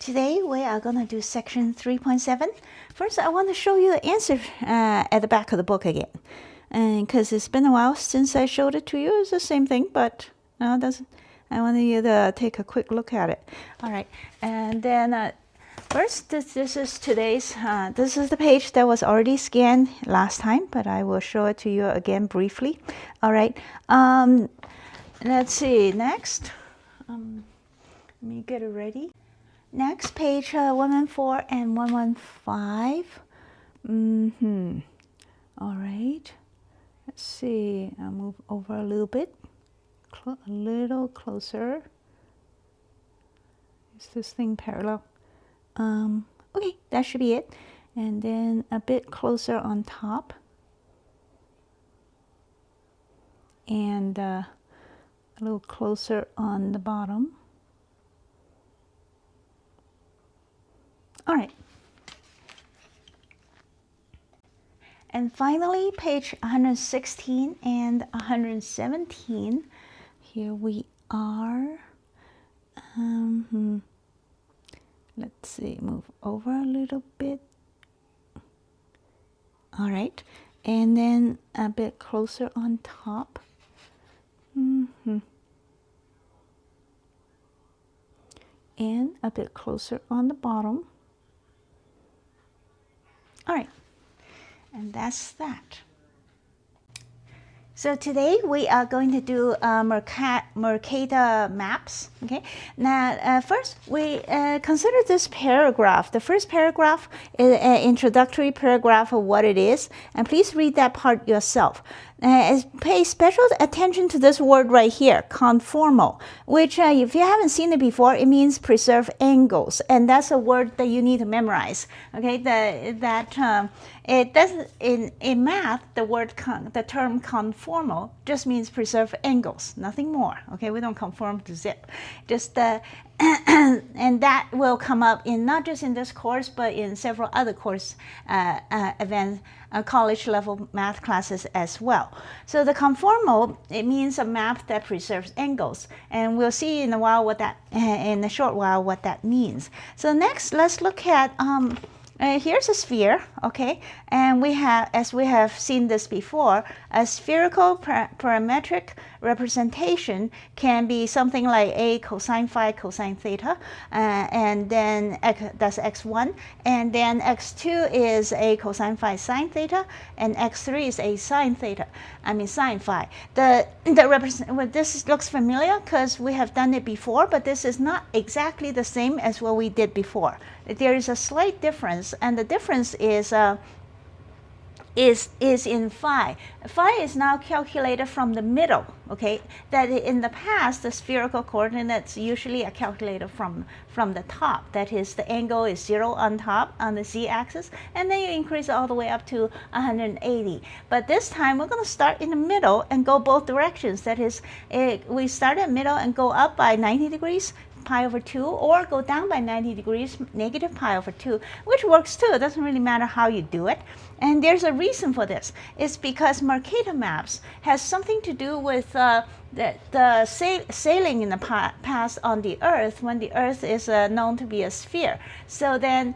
Today we are going to do section 3.7. First, I want to show you the answer at the back of the book again. And because it's been a while since I showed it to you, it's the same thing, but no, it doesn't. I want you to take a quick look at it. All right, and then first, this is today's, this is the page that was already scanned last time, but I will show it to you again briefly. All right, let's see, next, let me get it ready. Next, page 114 and 115. All right, let's see, I'll move over a little bit, a little closer. Is this thing parallel? Okay, that should be it. And then a bit closer on top. And a little closer on the bottom. All right. And finally, page 116 and 117. Here we are. Let's see, move over a little bit. All right. And then a bit closer on top. And a bit closer on the bottom. All right, and that's that. So today we are going to do Mercator maps. Okay. Now, first we consider this paragraph. The first paragraph is an introductory paragraph of what it is, and please read that part yourself. Pay special attention to this word right here, conformal, which if you haven't seen it before, it means preserve angles, and that's a word that you need to memorize. Okay, it doesn't in math. The term conformal just means preserve angles, nothing more. Okay, we don't conform to zip, just and that will come up in not just in this course, but in several other course college level math classes as well. So the conformal, it means a map that preserves angles, and we'll see in a short while what that means. So next, let's look at here's a sphere, okay, and we have, as we have seen this before, a spherical parametric representation can be something like a cosine phi cosine theta, and then that's x1, and then x2 is a cosine phi sine theta, and x3 is a sine theta. Sine phi. This looks familiar because we have done it before, but this is not exactly the same as what we did before. There is a slight difference, and the difference is in phi. Phi is now calculated from the middle, okay? That in the past, the spherical coordinates usually are calculated from the top. That is, the angle is 0 on top on the z-axis, and then you increase all the way up to 180. But this time, we're going to start in the middle and go both directions. That is, we start at middle and go up by 90 degrees, pi over 2, or go down by 90 degrees, negative pi over 2, which works too. It doesn't really matter how you do it. And there's a reason for this. It's because Mercator maps has something to do with the sailing in the past on the Earth, when the Earth is known to be a sphere. So then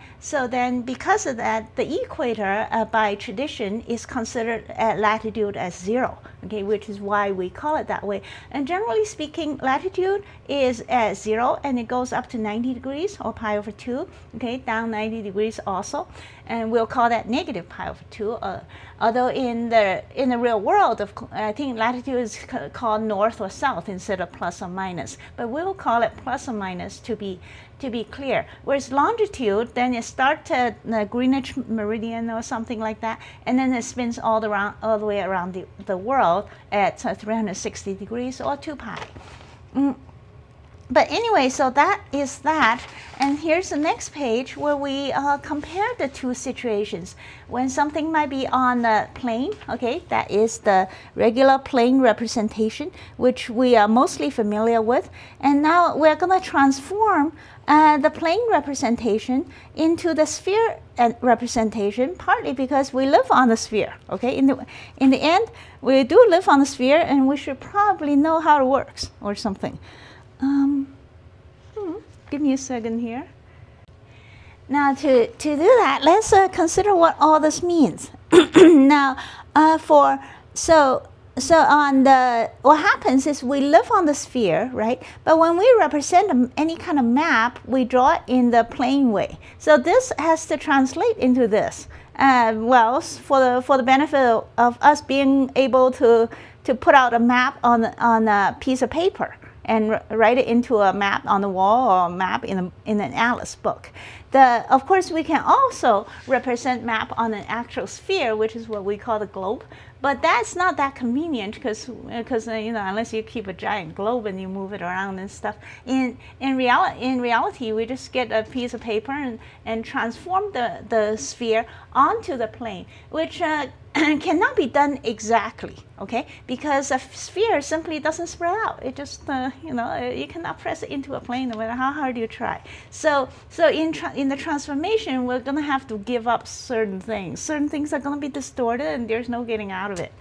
because of that, the equator by tradition is considered at latitude as 0, okay, which is why we call it that way. And generally speaking, latitude is at 0, and it goes up to 90 degrees, or pi over 2, okay, down 90 degrees also, and we'll call that negative pi over 2. Although in the real world, I think latitude is called north or south instead of plus or minus, but we'll call it plus or minus to be clear. Whereas longitude, then it starts at the Greenwich meridian or something like that, and then it spins all the way around the world at 360 degrees or 2 pi. But anyway, so that is that. And here's the next page where we compare the two situations. When something might be on the plane, okay, that is the regular plane representation, which we are mostly familiar with. And now we're going to transform the plane representation into the sphere representation, partly because we live on the sphere, okay? In the end, we do live on the sphere, and we should probably know how it works or something. Give me a second here. Now to do that, let's consider what all this means. Now, so on the, what happens is we live on the sphere, right? But when we represent any kind of map, we draw it in the plane way. So this has to translate into this. Well, for the benefit of us being able to put out a map on a piece of paper and write it into a map on the wall or a map in an atlas book. Of course, we can also represent map on an actual sphere, which is what we call the globe. But that's not that convenient because you know, unless you keep a giant globe and you move it around and stuff. In reality, we just get a piece of paper and transform the sphere onto the plane, which cannot be done exactly, okay? Because a sphere simply doesn't spread out. It just, you know, you cannot press it into a plane no matter how hard you try. So in the transformation, we're going to have to give up certain things. Certain things are going to be distorted, and there's no getting out of it.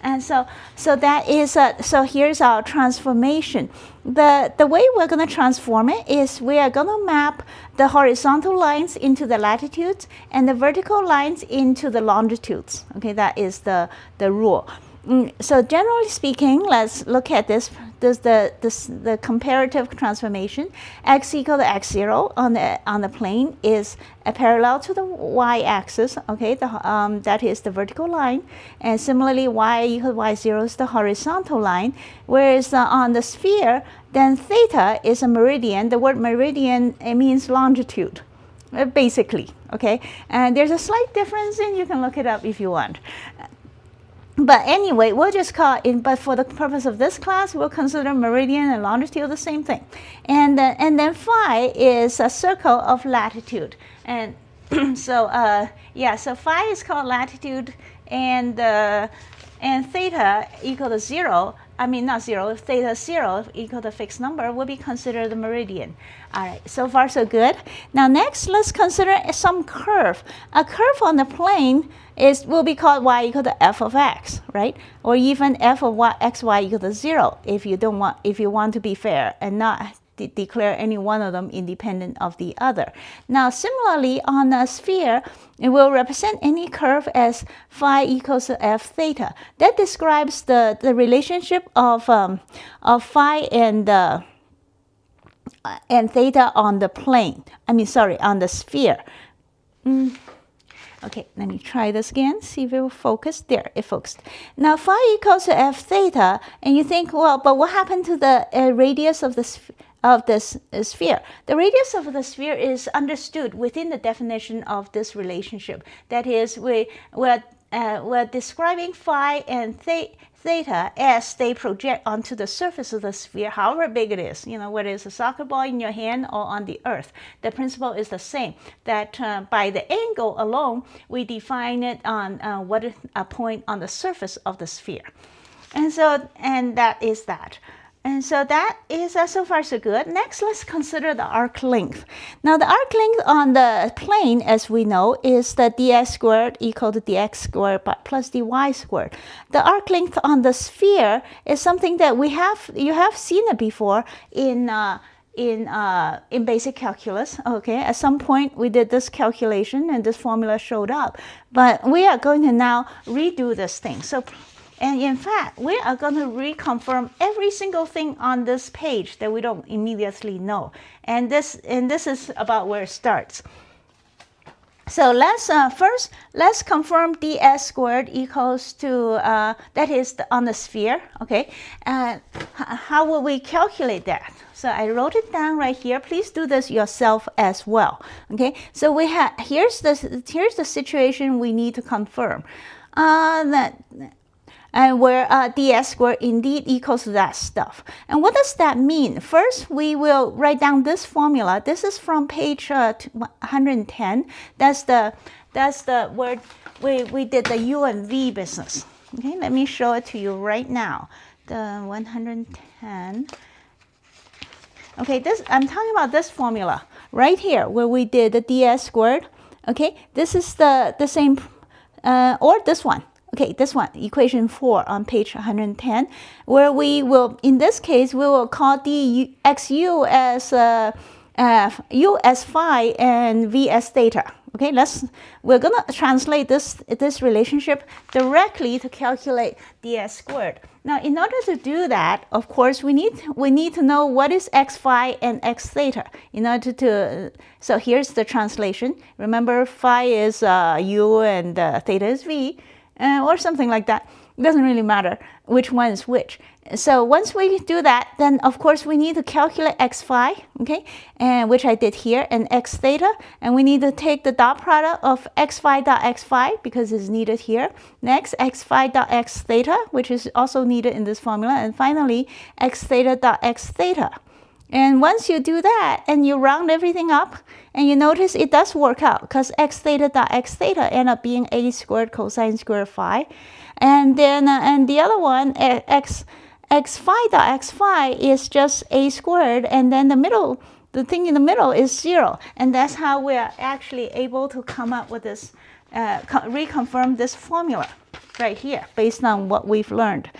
And so that is so here's our transformation. The way we're going to transform it is we are going to map the horizontal lines into the latitudes and the vertical lines into the longitudes. Okay, that is the rule. So generally speaking, let's look at this. The comparative transformation. X equal to x0 on the plane is parallel to the y-axis. Okay, that is the vertical line, and similarly, y equal to y0 is the horizontal line. Whereas on the sphere, then theta is a meridian. The word meridian, it means longitude, basically. Okay, and there's a slight difference, and you can look it up if you want. But anyway, we'll just call it, but for the purpose of this class, we'll consider meridian and longitude the same thing. And then phi is a circle of latitude. And so, yeah, so phi is called latitude, and theta equal to 0, I mean not 0, if theta 0 equal to a fixed number, will be considered the meridian. All right, so far so good. Now next, let's consider some curve. A curve on the plane will be called y equal to f of x, right? Or even f of xy equal to 0 if you want to be fair and not declare any one of them independent of the other. Now similarly, on a sphere, it will represent any curve as phi equals to f theta. That describes the relationship of phi and theta on the plane. On the sphere. Okay, let me try this again, see if it will focus. There, it focused. Now phi equals to f theta, and you think, well, but what happened to the radius of this sphere? The radius of the sphere is understood within the definition of this relationship. That is, we're describing phi and theta as they project onto the surface of the sphere, however big it is, you know, whether it's a soccer ball in your hand or on the earth. The principle is the same, that by the angle alone, we define it on what is a point on the surface of the sphere. And that is that. And so that is so far so good. Next, let's consider the arc length. Now the arc length on the plane, as we know, is the dx squared equal to dx squared plus dy squared. The arc length on the sphere is something that you have seen it before in basic calculus. Okay, at some point we did this calculation and this formula showed up. But we are going to now redo this thing. And in fact, we are going to reconfirm every single thing on this page that we don't immediately know. And this is about where it starts. So let's confirm ds squared equals to, that is on the sphere, okay? How will we calculate that? So I wrote it down right here. Please do this yourself as well, okay? So we have, here's the situation we need to confirm. And where ds squared indeed equals to that stuff. And what does that mean? First, we will write down this formula. This is from page 110. That's where we did the U and V business. Okay, let me show it to you right now. The 110. Okay, I'm talking about this formula right here where we did the ds squared. Okay, this is the same, or this one. Okay, this one, equation 4 on page 110, where we will, in this case, we will call dxu as u as phi and v as theta. Okay, we're gonna translate this relationship directly to calculate ds squared. Now, in order to do that, of course, we need to know what is x phi and x theta. In order to, so here's the translation. Remember, phi is u and theta is v, or something like that. It doesn't really matter which one is which. So once we do that, then of course we need to calculate x phi, okay, and which I did here, and x theta, and we need to take the dot product of x phi dot x phi because it's needed here. Next, x phi dot x theta, which is also needed in this formula, and finally x theta dot x theta. And once you do that and you round everything up, and you notice it does work out because x theta dot x theta end up being a squared cosine squared phi, and then and the other one x phi dot x phi is just a squared, and then the thing in the middle is 0, and that's how we are actually able to come up with this, reconfirm this formula right here based on what we've learned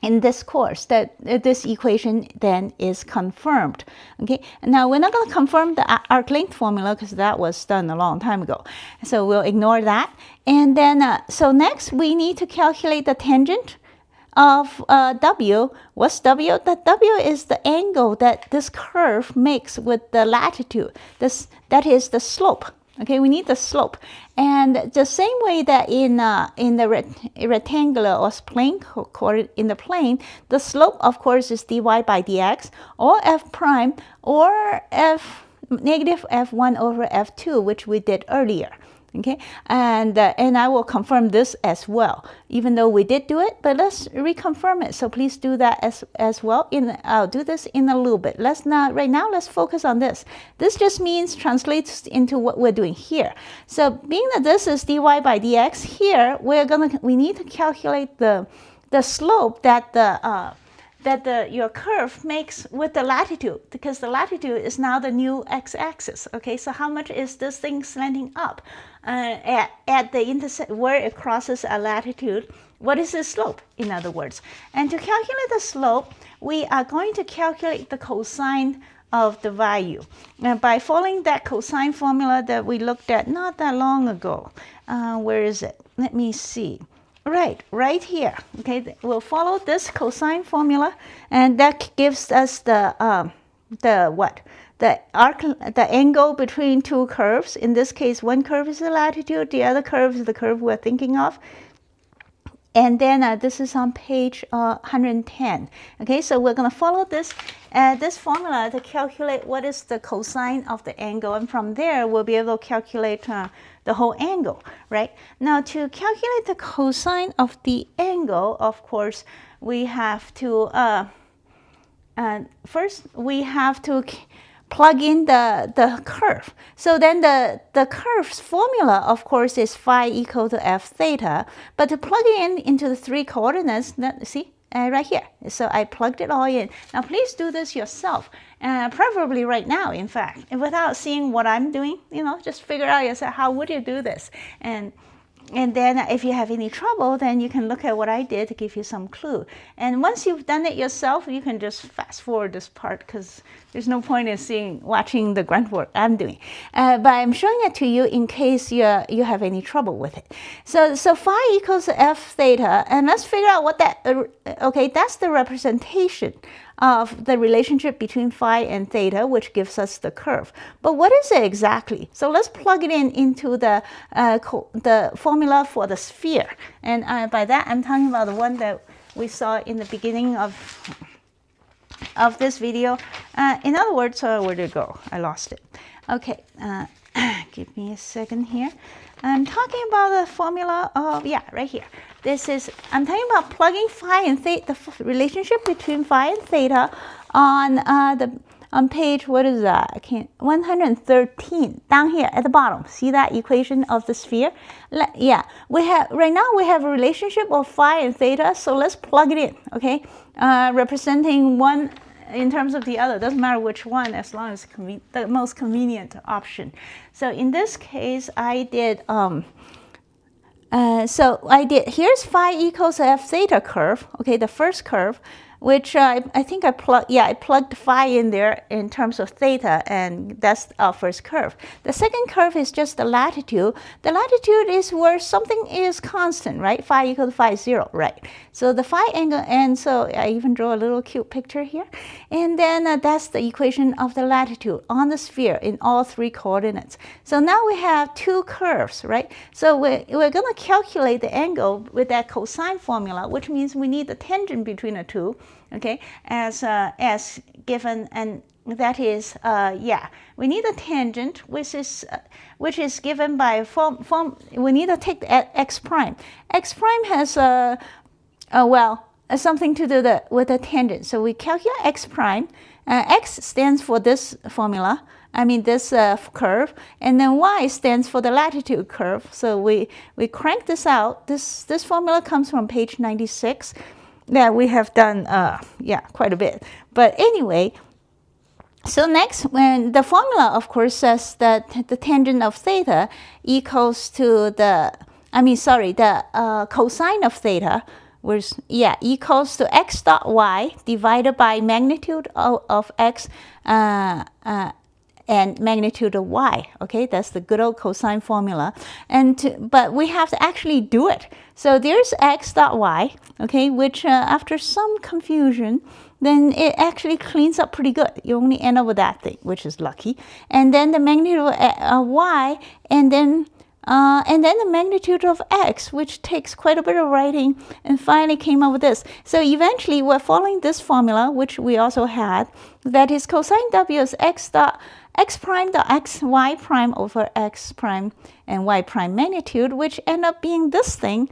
in this course, that this equation then is confirmed. Okay, now we're not going to confirm the arc length formula because that was done a long time ago, so we'll ignore that. And then so next we need to calculate the tangent of w. What's w? That w is the angle that this curve makes with the latitude. That is the slope. Okay, we need the slope, and the same way that in the rectangular or plane in the plane, the slope of course is dy by dx, or f prime, or negative f1 over f2, which we did earlier. Okay, and I will confirm this as well, even though we did do it, but let's reconfirm it. So please do that as well. I'll do this in a little bit. Right now, let's focus on this. This just means translates into what we're doing here. So being that this is dy by dx, here we need to calculate the slope that your curve makes with the latitude, because the latitude is now the new x-axis. Okay, so how much is this thing slanting up at the intercept where it crosses a latitude? What is the slope, in other words? And to calculate the slope, we are going to calculate the cosine of the value by following that cosine formula that we looked at not that long ago. Where is it? Let me see. Right here. Okay, we'll follow this cosine formula, and that gives us the angle between two curves. In this case, one curve is the latitude, the other curve is the curve we're thinking of. And then this is on page 110. Okay, so we're going to follow this formula to calculate what is the cosine of the angle, and from there we'll be able to calculate the whole angle, right? Now, to calculate the cosine of the angle, of course, we have to first we have to plug in the curve. So then the curve's formula, of course, is phi equal to f theta. But to plug it into the three coordinates, see, right here. So I plugged it all in. Now, please do this yourself, preferably right now, in fact, and without seeing what I'm doing. Just figure out yourself, how would you do this? And then if you have any trouble, then you can look at what I did to give you some clue. And once you've done it yourself, you can just fast forward this part because there's no point in watching the grunt work I'm doing. But I'm showing it to you in case you have any trouble with it. So phi equals f theta, and let's figure out what that, okay, that's the representation of the relationship between phi and theta, which gives us the curve. But what is it exactly? So let's plug it into the formula for the sphere. And by that, I'm talking about the one that we saw in the beginning of this video. In other words, where did it go? I lost it. Okay, give me a second here. I'm talking about the formula of, right here. I'm talking about plugging phi and theta, the relationship between phi and theta on page, what is that? 113, down here at the bottom. See that equation of the sphere? Right now we have a relationship of phi and theta, so let's plug it in, okay? Representing one in terms of the other. Doesn't matter which one, as long as the most convenient option. So in this case, I did, here's phi equals f theta curve, okay, the first curve. which I think I plugged phi in there in terms of theta, and that's our first curve. The second curve is just the latitude. The latitude is where something is constant, right? Phi equal to phi 0, right? So the phi angle, and so I even draw a little cute picture here. And then that's the equation of the latitude on the sphere in all three coordinates. So now we have two curves, right? So we're going to calculate the angle with that cosine formula, which means we need the tangent between the two, okay, as given, and that is, we need a tangent, which is given by we need to take the x prime. X prime has something to do with the tangent. So we calculate x prime. X stands for this formula, this curve, and then y stands for the latitude curve. So we crank this out. This formula comes from page 96. That we have done, quite a bit. But anyway, so next, when the formula, of course, says that the tangent of theta equals to the cosine of theta, equals to x dot y divided by magnitude of x and magnitude of y. Okay, that's the good old cosine formula. But we have to actually do it. So there's x dot y, okay, which after some confusion, then it actually cleans up pretty good. You only end up with that thing, which is lucky. And then the magnitude of y, and then the magnitude of x, which takes quite a bit of writing, and finally came up with this. So eventually we're following this formula, which we also had, that is cosine w is x prime dot x y prime over x prime and y prime magnitude, which end up being this thing,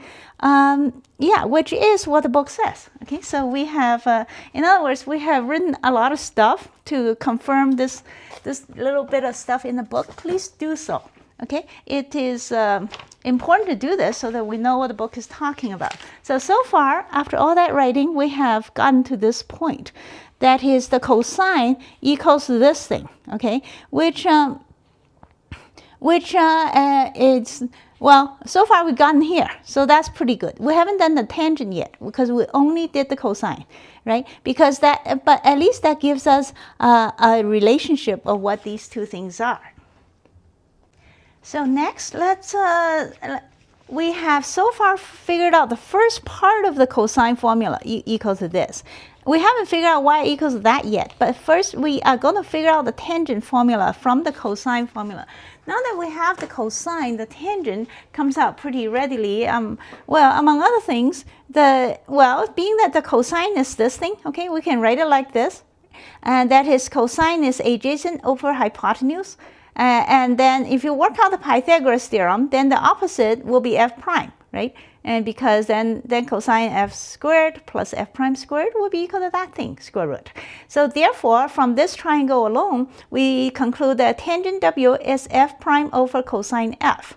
which is what the book says. Okay, so we have, in other words, we have written a lot of stuff to confirm this little bit of stuff in the book. Please do so. Okay, it is important to do this so that we know what the book is talking about. So far, after all that writing, we have gotten to this point. That is, the cosine equals to this thing, okay, which is, so far we've gotten here, so that's pretty good. We haven't done the tangent yet because we only did the cosine, right? But at least that gives us a relationship of what these two things are. So next, we have so far figured out the first part of the cosine formula equals to this. We haven't figured out y equals to that yet, but first we are going to figure out the tangent formula from the cosine formula. Now that we have the cosine, the tangent comes out pretty readily. Among other things, being that the cosine is this thing, okay, we can write it like this. And that is, cosine is adjacent over hypotenuse. And then if you work out the Pythagoras theorem, then the opposite will be f prime, right? And because then cosine f squared plus f prime squared will be equal to that thing, square root. So therefore, from this triangle alone, we conclude that tangent w is f prime over cosine f.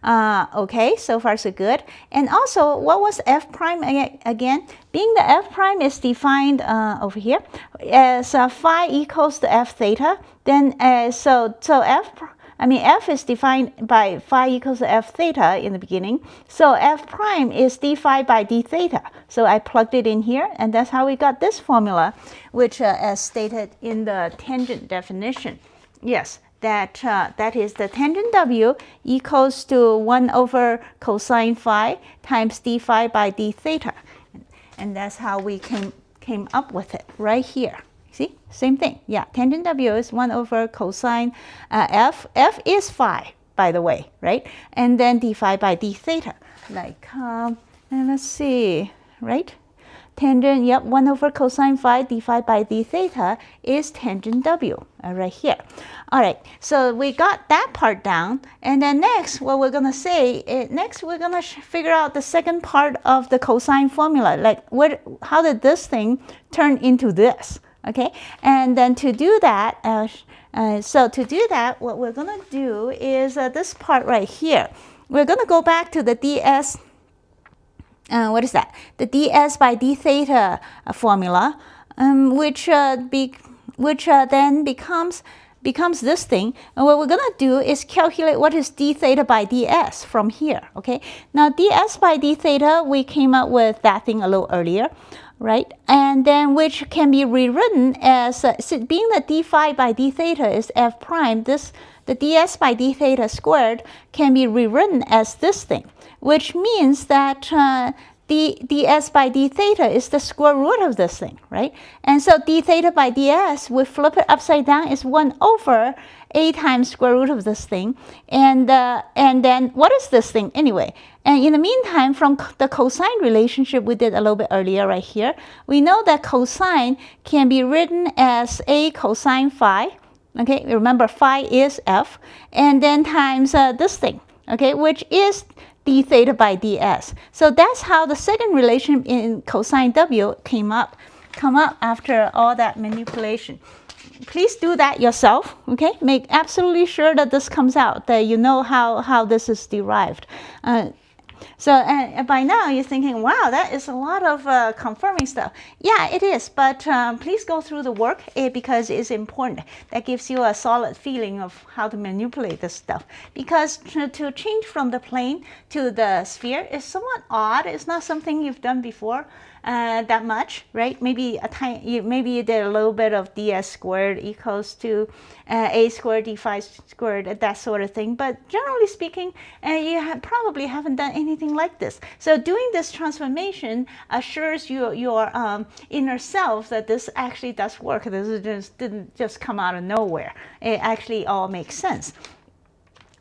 Okay, so far so good. And also, what was f prime again? Being the f prime is defined over here as phi equals to f theta, then f is defined by phi equals to f theta in the beginning. So f prime is d phi by d theta. So I plugged it in here, and that's how we got this formula, which as stated in the tangent definition. Yes, that is the tangent w equals to 1 over cosine phi times d phi by d theta. And that's how we came up with it right here. See, same thing. Yeah, tangent w is 1 over cosine f. F is phi, by the way, right? And then d phi by d theta. And let's see, right? Tangent, 1 over cosine phi d phi by d theta is tangent w, right here. All right, so we got that part down. And then next, what we're going to say, we're going to figure out the second part of the cosine formula. How did this thing turn into this? Okay, and then to do that, what we're going to do is this part right here. We're going to go back to the ds. What is that? The ds by d theta formula, which then becomes this thing. And what we're going to do is calculate what is d theta by ds from here. Okay. Now ds by d theta, we came up with that thing a little earlier. right? And then which can be rewritten as, being that d phi by d theta is f prime, the ds by d theta squared can be rewritten as this thing, which means that ds by d theta is the square root of this thing, right? And so d theta by ds, we flip it upside down, is 1 over a times square root of this thing. And then what is this thing anyway? And in the meantime, from the cosine relationship we did a little bit earlier right here, we know that cosine can be written as a cosine phi. Okay, remember phi is f, and then times this thing, okay, which is d theta by ds. So that's how the second relation in cosine w come up after all that manipulation. Please do that yourself, okay? Make absolutely sure that this comes out, that you know how this is derived. So by now you're thinking, wow, that is a lot of confirming stuff. Yeah, it is, but please go through the work because it's important. That gives you a solid feeling of how to manipulate this stuff. Because to change from the plane to the sphere is somewhat odd. It's not something you've done before that much, right? Maybe maybe you did a little bit of ds squared equals to a squared d phi squared, that sort of thing. But generally speaking, you probably haven't done anything like this. So doing this transformation assures your inner self that this actually does work. This didn't just come out of nowhere. It actually all makes sense.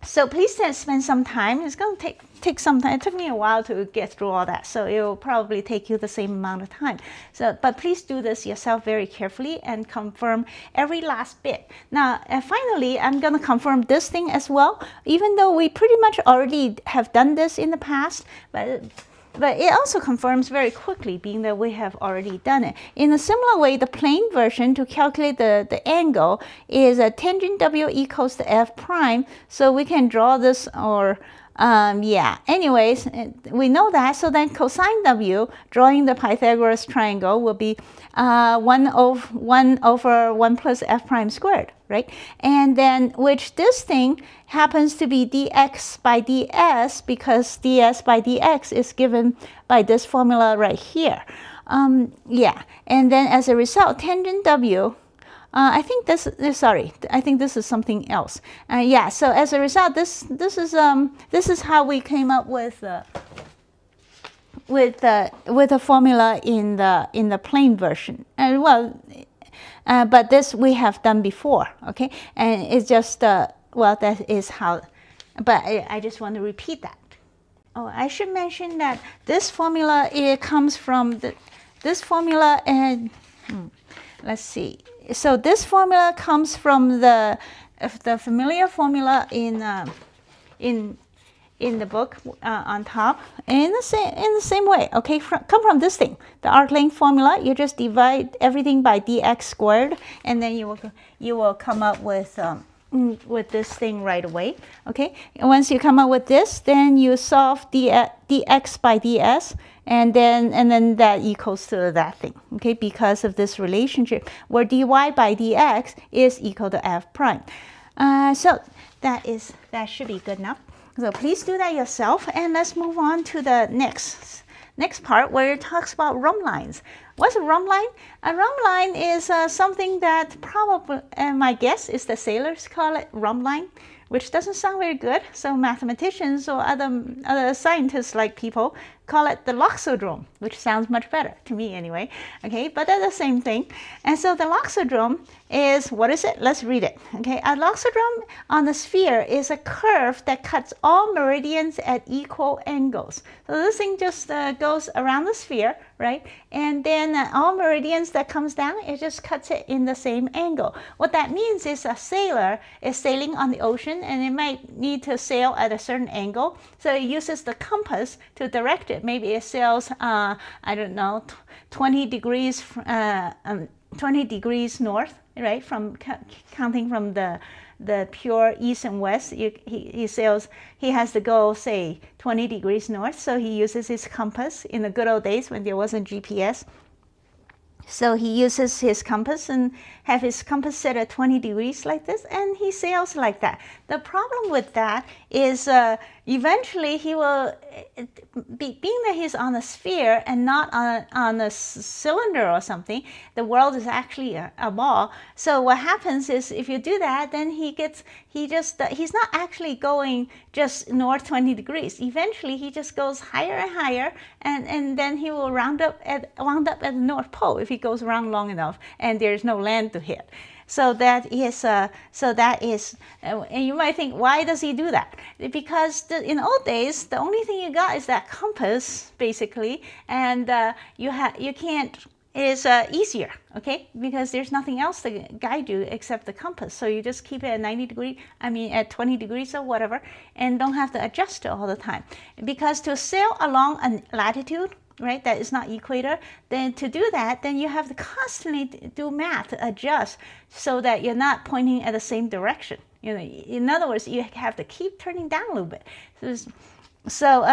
So please spend some time. It's going to take some time. It took me a while to get through all that, so it will probably take you the same amount of time. So, but please do this yourself very carefully and confirm every last bit. Now, finally, I'm going to confirm this thing as well, even though we pretty much already have done this in the past, but it also confirms very quickly, being that we have already done it. In a similar way, the plain version to calculate the angle is a tangent w equals to f prime. So we can draw this, or yeah. Anyways, we know that. So then cosine w, drawing the Pythagoras triangle, will be 1 over 1 plus f prime squared, right? And then which this thing happens to be dx by ds, because ds by dx is given by this formula right here. Yeah, and then as a result, tangent w, I think this is something else. Yeah, so as a result, this is how we came up with a formula in the plain version. And well, but this we have done before, okay? And it's just well, that is how. But I just want to repeat that. Oh, I should mention that this formula, it comes from this formula, and let's see. So this formula comes from the familiar formula in the book on top, in the same way. Okay, come from this thing, the arc length formula. You just divide everything by dx squared, and then you will come up with this thing right away. Okay, and once you come up with this, then you solve dx by ds, and then that equals to that thing. Okay, because of this relationship where dy by dx is equal to f prime. So that should be good enough. So please do that yourself, and let's move on to the next part, where it talks about rhumb lines. What's a rhumb line? A rhumb line is something that probably, my guess is the sailors call it rhumb line, which doesn't sound very good. So mathematicians or other scientists like people call it the loxodrome, which sounds much better to me anyway. Okay, but they're the same thing. And so the loxodrome is, what is it? Let's read it. Okay, a loxodrome on the sphere is a curve that cuts all meridians at equal angles. So this thing just goes around the sphere, right? And then all meridians that comes down, it just cuts it in the same angle. What that means is a sailor is sailing on the ocean, and it might need to sail at a certain angle. So it uses the compass to direct it. Maybe it sails, I don't know, 20 degrees north, right? From counting from the pure east and west, he sails. He has to go, say, 20 degrees north. So he uses his compass in the good old days when there wasn't GPS. So he uses his compass and have his compass set at 20 degrees like this, and he sails like that. The problem with that is eventually he will, being that he's on a sphere and not on a cylinder or something, the world is actually a ball. So what happens is if you do that, then he's not actually going just north 20 degrees. Eventually he just goes higher and higher, and then he will wound up at the North Pole if he goes around long enough and there's no land to hit. So that is, and you might think, why does he do that? Because in old days, the only thing you got is that compass, basically, and you can't. It is easier, okay, because there's nothing else to guide you except the compass. So you just keep it at 90 degrees, at 20 degrees or whatever, and don't have to adjust it all the time. Because to sail along a latitude, right, that is not equator, then to do that, then you have to constantly do math to adjust so that you're not pointing at the same direction. In other words, you have to keep turning down a little bit. So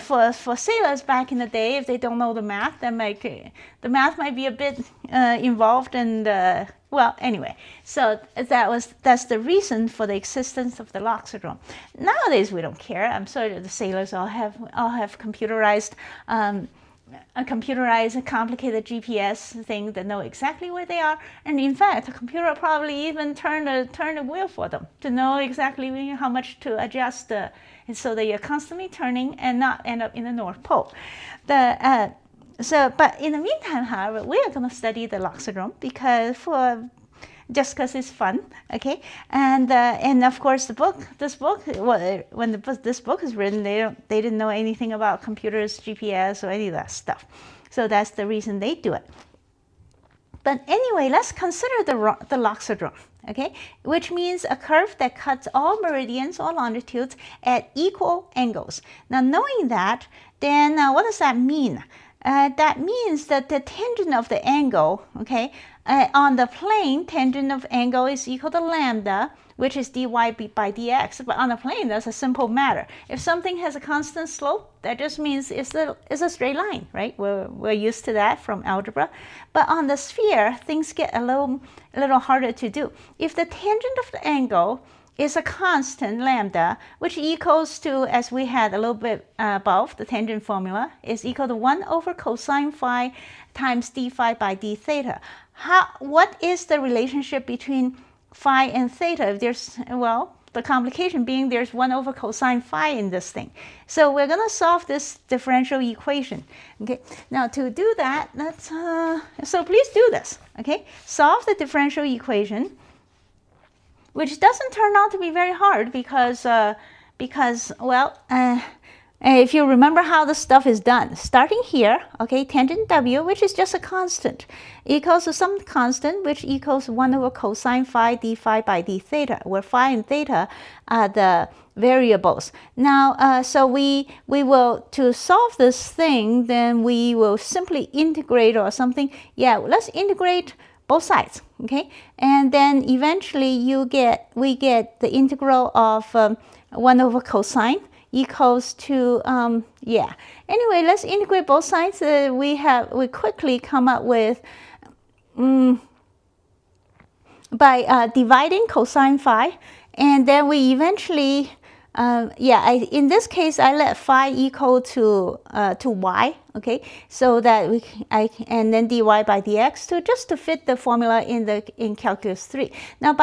for sailors back in the day, if they don't know the math, the math might be a bit involved, and well, anyway. So that's the reason for the existence of the loxodrome. Nowadays we don't care. I'm sorry, the sailors all have computerized. A computerized, complicated GPS thing that know exactly where they are, and in fact, a computer probably even turn the wheel for them to know exactly how much to adjust, so that you're constantly turning and not end up in the North Pole. But in the meantime, however, we are going to study the loxodrome because because it's fun, okay? And of course, this book, when this book is written, they didn't know anything about computers, GPS, or any of that stuff. So that's the reason they do it. But anyway, let's consider the loxodrome, okay? Which means a curve that cuts all meridians or longitudes at equal angles. Now, knowing that, then what does that mean? That means that the tangent of the angle, okay, on the plane, tangent of angle is equal to lambda, which is dy by dx. But on the plane, that's a simple matter. If something has a constant slope, that just means it's a straight line, right? We're used to that from algebra. But on the sphere, things get a little harder to do. If the tangent of the angle is a constant lambda, which equals to, as we had a little bit above, the tangent formula, is equal to 1 over cosine phi times d phi by d theta. What is the relationship between phi and theta? If there's, well, the complication being there's 1 over cosine phi in this thing. So we're going to solve this differential equation. Okay. Now to do that, let's, so please do this. Okay. Solve the differential equation, which doesn't turn out to be very hard because well, if you remember how the stuff is done, starting here, okay, tangent w, which is just a constant, equals to some constant, which equals 1 over cosine phi d phi by d theta, where phi and theta are the variables. Now, so we will, to solve this thing, then we will simply integrate or something. Yeah, let's integrate both sides, okay? And then eventually we get the integral of 1 over cosine equals to, yeah. Anyway, let's integrate both sides. We quickly come up with, by dividing cosine phi, and then we eventually, in this case, I let phi equal to y, okay, so that and then dy by dx just to fit the formula in calculus 3. Now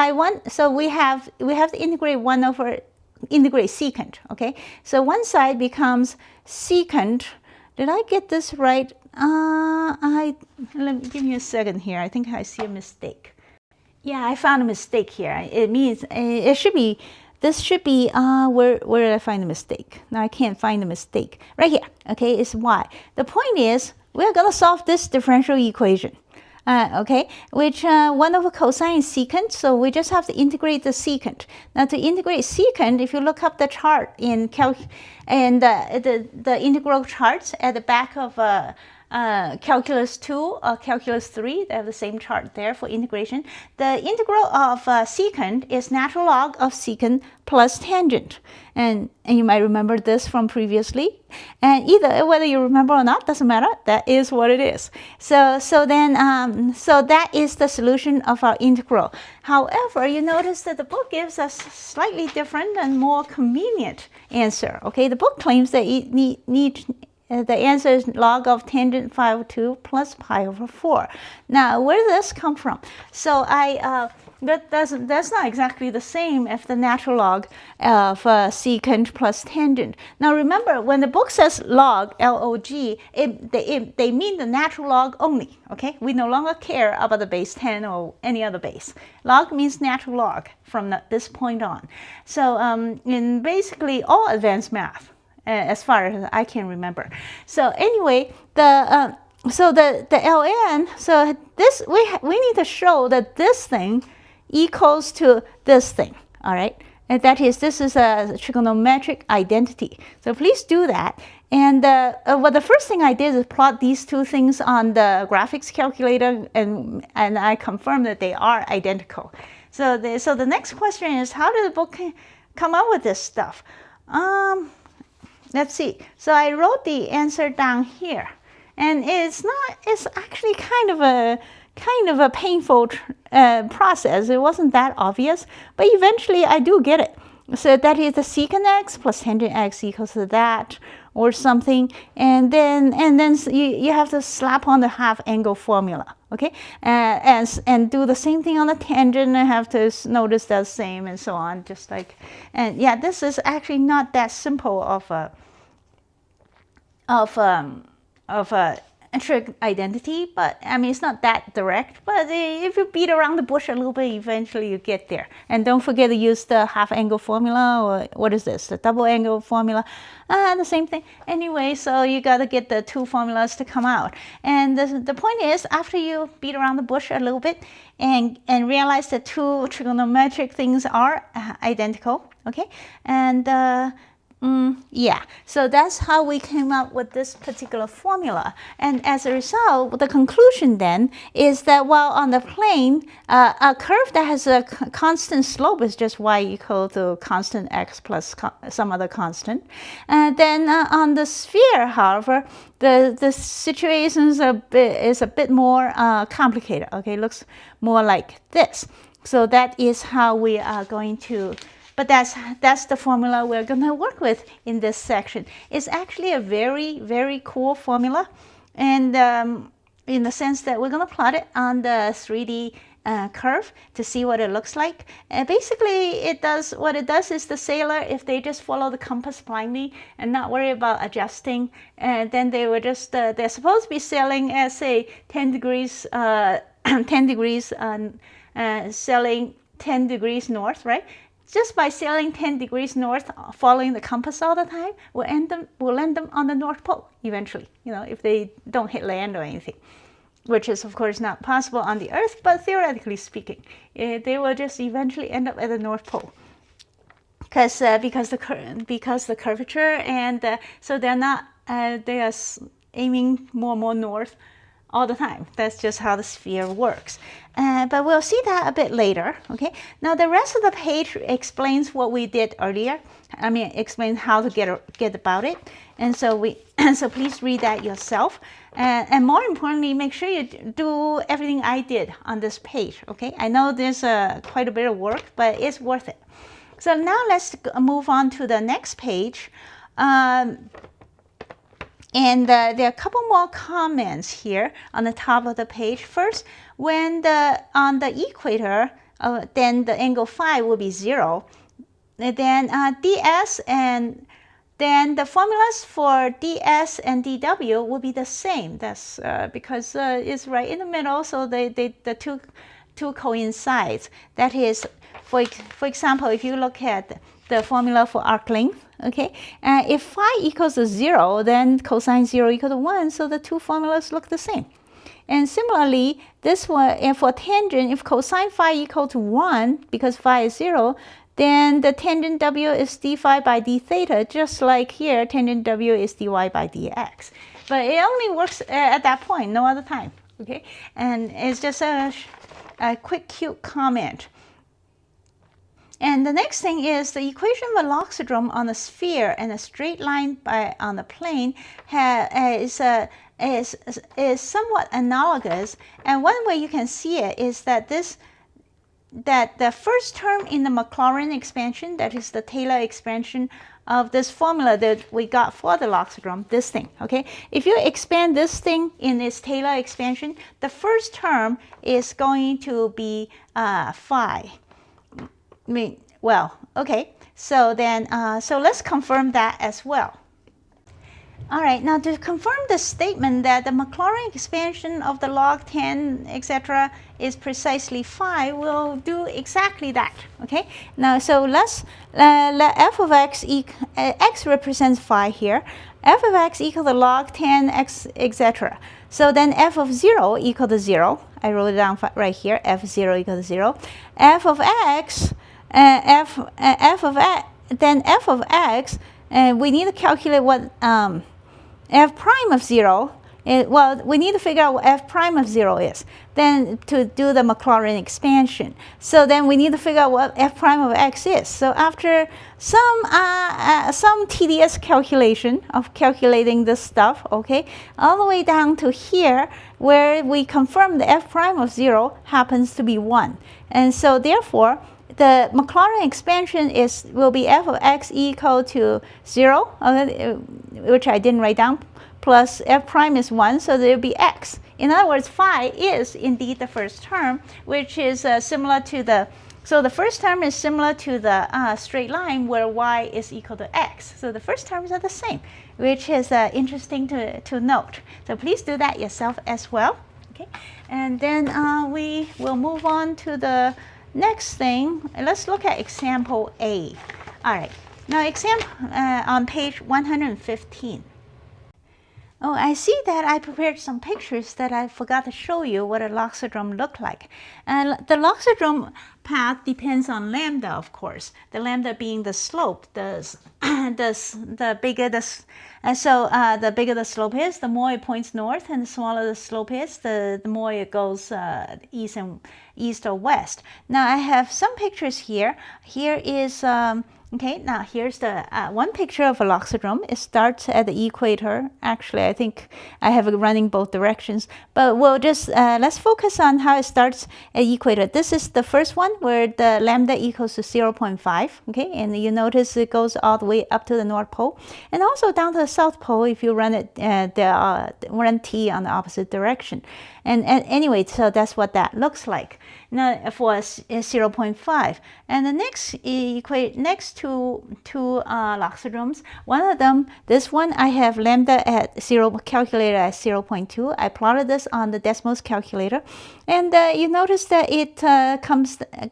so we have to integrate secant, okay? So one side becomes secant. Did I get this right? Give me a second here. I think I see a mistake. Yeah, I found a mistake here. It means this should be, where did I find the mistake? Now I can't find the mistake. Right here, okay, it's y. The point is, we're going to solve this differential equation. Okay, which 1 over cosine is secant, so we just have to integrate the secant. Now to integrate secant, if you look up the chart in the integral charts at the back of calculus 2 or calculus 3, they have the same chart there for integration. The integral of secant is natural log of secant plus tangent. And you might remember this from previously. And either whether you remember or not, doesn't matter. That is what it is. So that is the solution of our integral. However, you notice that the book gives us slightly different and more convenient answer. Okay, the book claims that the answer is log of tangent phi over 2 plus pi over 4. Now, where does this come from? So that's not exactly the same as the natural log of secant plus tangent. Now remember, when the book says log, L-O-G, they mean the natural log only, okay? We no longer care about the base 10 or any other base. Log means natural log from this point on. So in basically all advanced math, as far as I can remember. So anyway, the ln, so this, we need to show that this thing equals to this thing, all right? And that is, this is a trigonometric identity. So please do that. And well, the first thing I did is plot these two things on the graphics calculator, and I confirmed that they are identical. So the next question is, how did the book come up with this stuff? Let's see. So I wrote the answer down here, and it's actually kind of a painful process. It wasn't that obvious, but eventually I do get it. So that is the secant x plus tangent x equals to that, or something, and then you have to slap on the half angle formula, okay, and do the same thing on the tangent, and have to notice the same, and so on, just like, and yeah, this is actually not that simple of a trig identity, but I mean, it's not that direct, but if you beat around the bush a little bit, eventually you get there. And don't forget to use the half angle formula, or what is this, the double angle formula, the same thing. Anyway, so you got to get the two formulas to come out. And the point is, after you beat around the bush a little bit and realize that two trigonometric things are identical, okay, and yeah, so that's how we came up with this particular formula. And as a result, the conclusion then is that while on the plane, a curve that has a constant slope is just y equal to constant x plus some other constant. And then on the sphere, however, the situation is a bit more complicated. Okay, it looks more like this. So that is how we are going to. But that's the formula we're going to work with in this section. It's actually a very, very cool formula, and in the sense that we're going to plot it on the 3D curve to see what it looks like. Basically, what it does is the sailor, if they just follow the compass blindly and not worry about adjusting, then they were just they're supposed to be sailing at, say, 10 degrees, 10 degrees, sailing 10 degrees north, right? Just by sailing 10 degrees north, following the compass all the time, we'll land them on the North Pole eventually, you know, if they don't hit land or anything, which is, of course, not possible on the Earth, but theoretically speaking, they will just eventually end up at the North Pole. Because the curvature, and so they are aiming more and more north all the time. That's just how the sphere works. But we'll see that a bit later, okay? Now the rest of the page explains what we did earlier. I mean, explains how to get about it. And so so please read that yourself. And more importantly, make sure you do everything I did on this page, okay? I know there's quite a bit of work, but it's worth it. So now let's move on to the next page. And there are a couple more comments here on the top of the page. First, when on the equator, then the angle phi will be 0. And then ds, and then the formulas for ds and dw will be the same. That's because it's right in the middle, so the two coincides. That is, for example, if you look at the formula for arc length, okay, if phi equals to 0, then cosine 0 equals to 1, so the two formulas look the same. And similarly, this one, and for tangent, if cosine phi equal to 1, because phi is 0, then the tangent w is d phi by d theta, just like here, tangent w is dy by dx. but it only works at that point, no other time, okay? And it's just a quick, cute comment. And the next thing is the equation of a loxodrome on a sphere and a straight line on the plane is somewhat analogous. And one way you can see it is that the first term in the Maclaurin expansion, that is the Taylor expansion of this formula that we got for the loxodrome, this thing, okay? If you expand this thing in its Taylor expansion, the first term is going to be phi. Well, okay, so then, so let's confirm that as well. All right, now to confirm the statement that the Maclaurin expansion of the log 10, etc., is precisely phi, we'll do exactly that, okay? Now, so let's let f of x, x represents phi here, f of x equal to log 10 x, etc. So then f of 0 equal to 0. I wrote it down right here, f of 0 equal to 0. F of x, f of x, we need to calculate what f prime of 0, well, we need to figure out what f prime of 0 is, then to do the Maclaurin expansion. So then we need to figure out what f prime of x is. So after some tedious calculation of calculating this stuff, okay, all the way down to here, where we confirm the f prime of 0 happens to be 1. And so therefore, the Maclaurin expansion will be f of x equal to 0, which I didn't write down, plus f prime is 1, so there will be x. In other words, phi is indeed the first term, which is similar to the, so the first term is similar to the straight line where y is equal to x. So the first terms are the same, which is interesting to note. So please do that yourself as well. Okay, and then we will move on to the next thing. Let's look at example A. All right, now example on page 115. Oh, I see that I prepared some pictures that I forgot to show you what a loxodrome looked like. The loxodrome path depends on lambda, of course. The lambda being the slope. The bigger the bigger the slope is, the more it points north, and the smaller the slope is, the more it goes east or west. Now I have some pictures here. Here is okay, now here's the one picture of a loxodrome. It starts at the equator. Actually, I think I have it running both directions, but we'll just, let's focus on how it starts at equator. This is the first one where the lambda equals to 0.5, okay, and you notice it goes all the way up to the North Pole, and also down to the South Pole if you run it, run t on the opposite direction. And anyway, so that's what that looks like. Now for 0.5. And the next two loxodromes, one of them, this one, I have lambda at 0, calculated at 0.2. I plotted this on the Desmos calculator. And you notice that it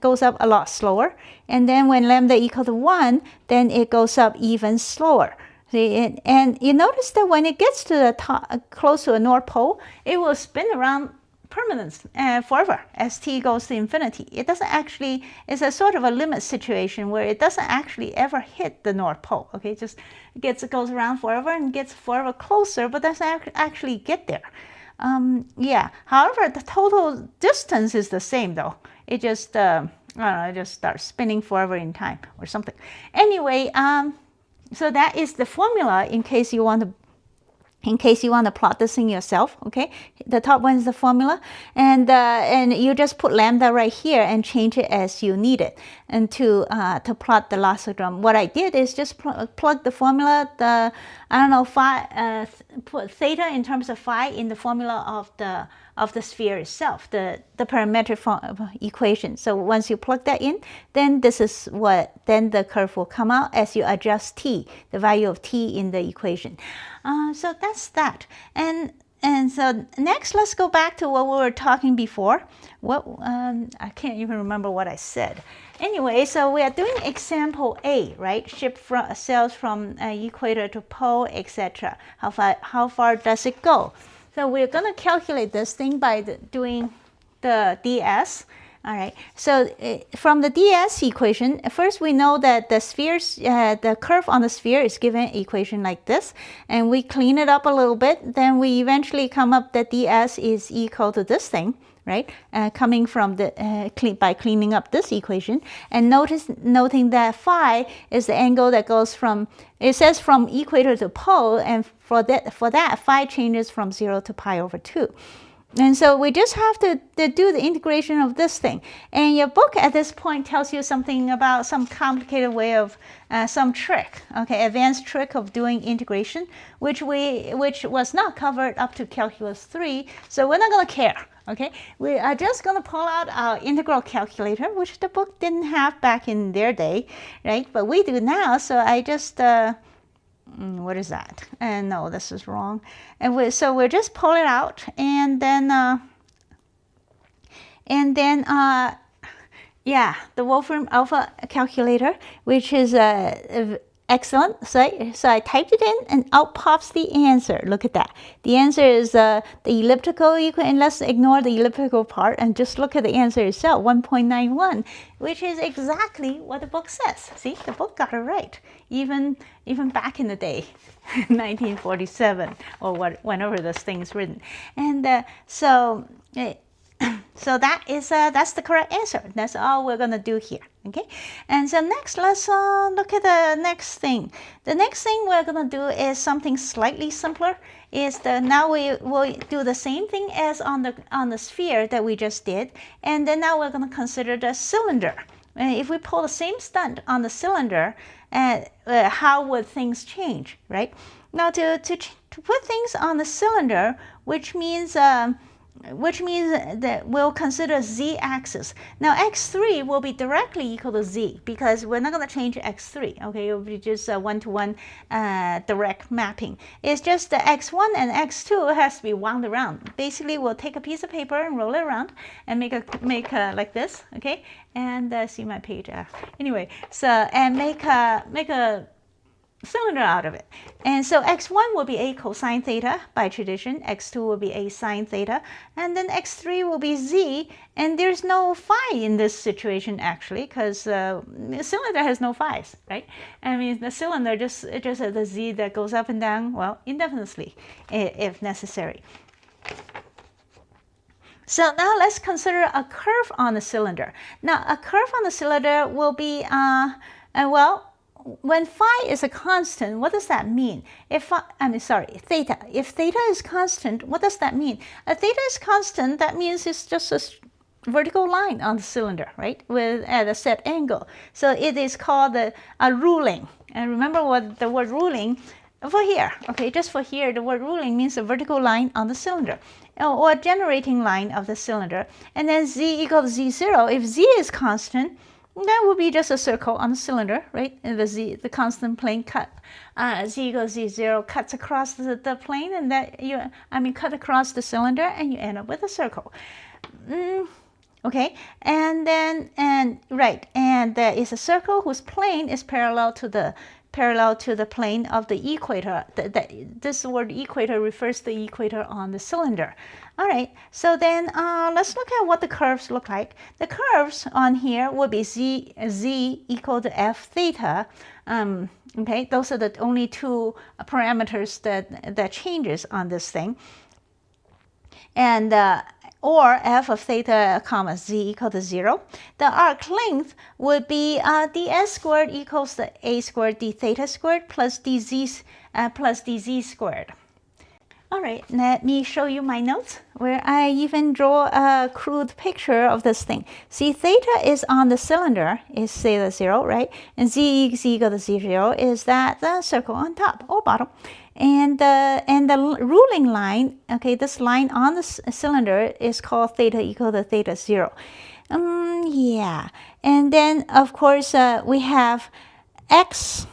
goes up a lot slower. And then when lambda equal to 1, then it goes up even slower. And you notice that when it gets to the top, close to the North Pole, it will spin around permanently forever as t goes to infinity. It doesn't actually, it's a sort of a limit situation where it doesn't actually ever hit the North Pole. Okay, it just goes around forever and gets forever closer, but doesn't actually get there. Yeah. However, the total distance is the same though. It just I don't know, it just starts spinning forever in time or something. Anyway, so that is the formula in case you want to plot this thing yourself, okay? The top one is the formula, and you just put lambda right here and change it as you need it, and to plot the loxodrome. What I did is just plug the formula, phi, put theta in terms of phi in the formula of the sphere itself, the parametric equation. So once you plug that in, then this is then the curve will come out as you adjust t, the value of t in the equation. So that's that. And so next, let's go back to what we were talking before. I can't even remember what I said. Anyway, so we are doing example A, right? Ship cells from equator to pole, etc. How far does it go? So we're going to calculate this thing by doing the ds. All right, so from the ds equation, first we know that the spheres, the curve on the sphere is given an equation like this, and we clean it up a little bit, then we eventually come up that ds is equal to this thing, right? Coming from the by cleaning up this equation, and noting that phi is the angle that goes from, it says from equator to pole, and for that phi changes from 0 to pi over 2. And so we just have to do the integration of this thing. And your book at this point tells you something about some complicated way of, some trick, okay, advanced trick of doing integration, which was not covered up to Calculus 3, so we're not going to care, okay? We are just going to pull out our integral calculator, which the book didn't have back in their day, right? But we do now, so I just... what is that? And no, this is wrong. And so we'll just pull it out, and then yeah, the Wolfram Alpha calculator, which is excellent. So I typed it in, and out pops the answer. Look at that. The answer is the elliptical equation, and let's ignore the elliptical part and just look at the answer itself, 1.91, which is exactly what the book says. See, the book got it right, even back in the day, 1947, or whenever this thing is written. And so that is that's the correct answer. That's all we're gonna do here. Okay, and so next let's look at the next thing. The next thing we're gonna do is something slightly simpler. Now we will do the same thing as on the sphere that we just did, and then now we're gonna consider the cylinder. If we pull the same stunt on the cylinder, how would things change, right? Now to put things on the cylinder, which means that we'll consider z-axis. Now x3 will be directly equal to z, because we're not going to change x3, okay? It will be just a one-to-one direct mapping. It's just the x1 and x2 has to be wound around. Basically, we'll take a piece of paper and roll it around and make like this, okay? And see my page. Anyway, so and make a cylinder out of it. And so x1 will be a cosine theta by tradition, x2 will be a sine theta, and then x3 will be z, and there's no phi in this situation actually, because the cylinder has no phi's, right? I mean, the cylinder just has the z that goes up and down, well, indefinitely if necessary. So now let's consider a curve on the cylinder. Now a curve on the cylinder will be, when phi is a constant, what does that mean? Theta. If theta is constant, what does that mean? If theta is constant, that means it's just a vertical line on the cylinder, right? At a set angle. So it is called a ruling. And remember what the word ruling for here, okay, just for here, the word ruling means a vertical line on the cylinder, or a generating line of the cylinder. And then z equals z0. If z is constant, that would be just a circle on the cylinder, right? And the constant plane cut, z equals z0 cuts across the plane, and cut across the cylinder, and you end up with a circle. Okay, and there is a circle whose plane is parallel to the plane of the equator. This word equator refers to the equator on the cylinder. All right, so then let's look at what the curves look like. The curves on here will be z equal to f theta. Okay, those are the only two parameters that changes on this thing. And or f of theta comma z equal to 0. The arc length would be ds squared equals to a squared d theta squared plus dz squared. All right, let me show you my notes where I even draw a crude picture of this thing. See, theta is on the cylinder, is theta 0, right? And z equal to 0 is the circle on top or bottom. And the ruling line, okay, this line on the cylinder is called theta equal to theta 0. Yeah, and then of course we have x.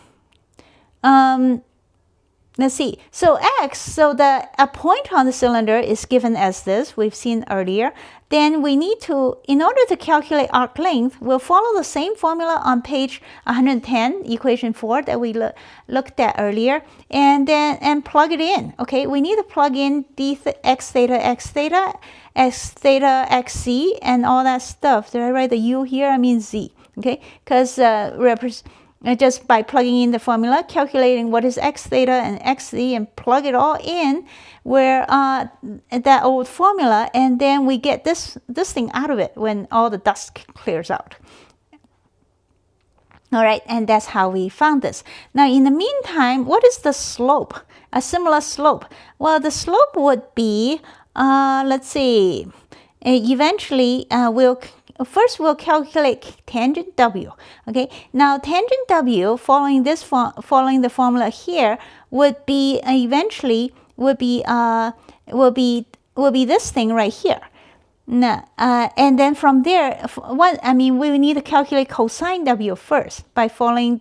let's see. So x, so a point on the cylinder is given as this, we've seen earlier. Then we need to, in order to calculate arc length, we'll follow the same formula on page 110, equation 4 that we looked at earlier, and plug it in. Okay, we need to plug in x theta, xc, and all that stuff. Did I write the u here? I mean z. Okay, because just by plugging in the formula, calculating what is x theta and xc, and plug it all in where that old formula, and then we get this thing out of it when all the dust clears out. All right, and that's how we found this. Now, in the meantime, what is the slope? A similar slope. Well, the slope would be, let's see, eventually First, we'll calculate tangent W. Okay. Now, tangent W, following the formula here, would be eventually will be this thing right here. Now, and then from there, we need to calculate cosine W first by following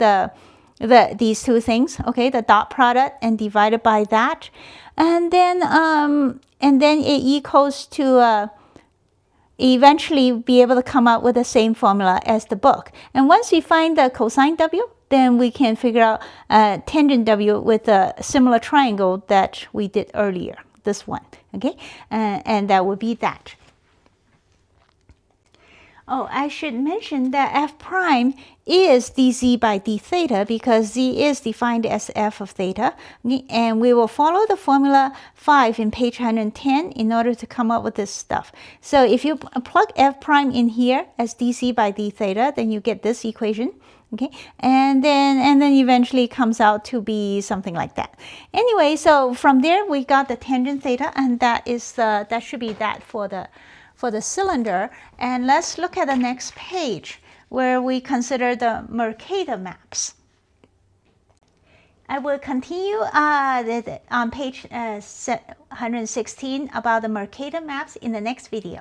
these two things. Okay, the dot product and divided by that, and then it equals to. Eventually be able to come up with the same formula as the book. And once we find the cosine W, then we can figure out tangent W with a similar triangle that we did earlier, this one, okay? And that would be that. Oh, I should mention that f prime is dz by d theta because z is defined as f of theta. And we will follow the formula 5 in page 110 in order to come up with this stuff. So if you plug f prime in here as dz by d theta, then you get this equation. Okay, and then eventually comes out to be something like that. Anyway, so from there we got the tangent theta, and that should be that for the cylinder. And let's look at the next page where we consider the Mercator maps. I will continue on page 116 about the Mercator maps in the next video.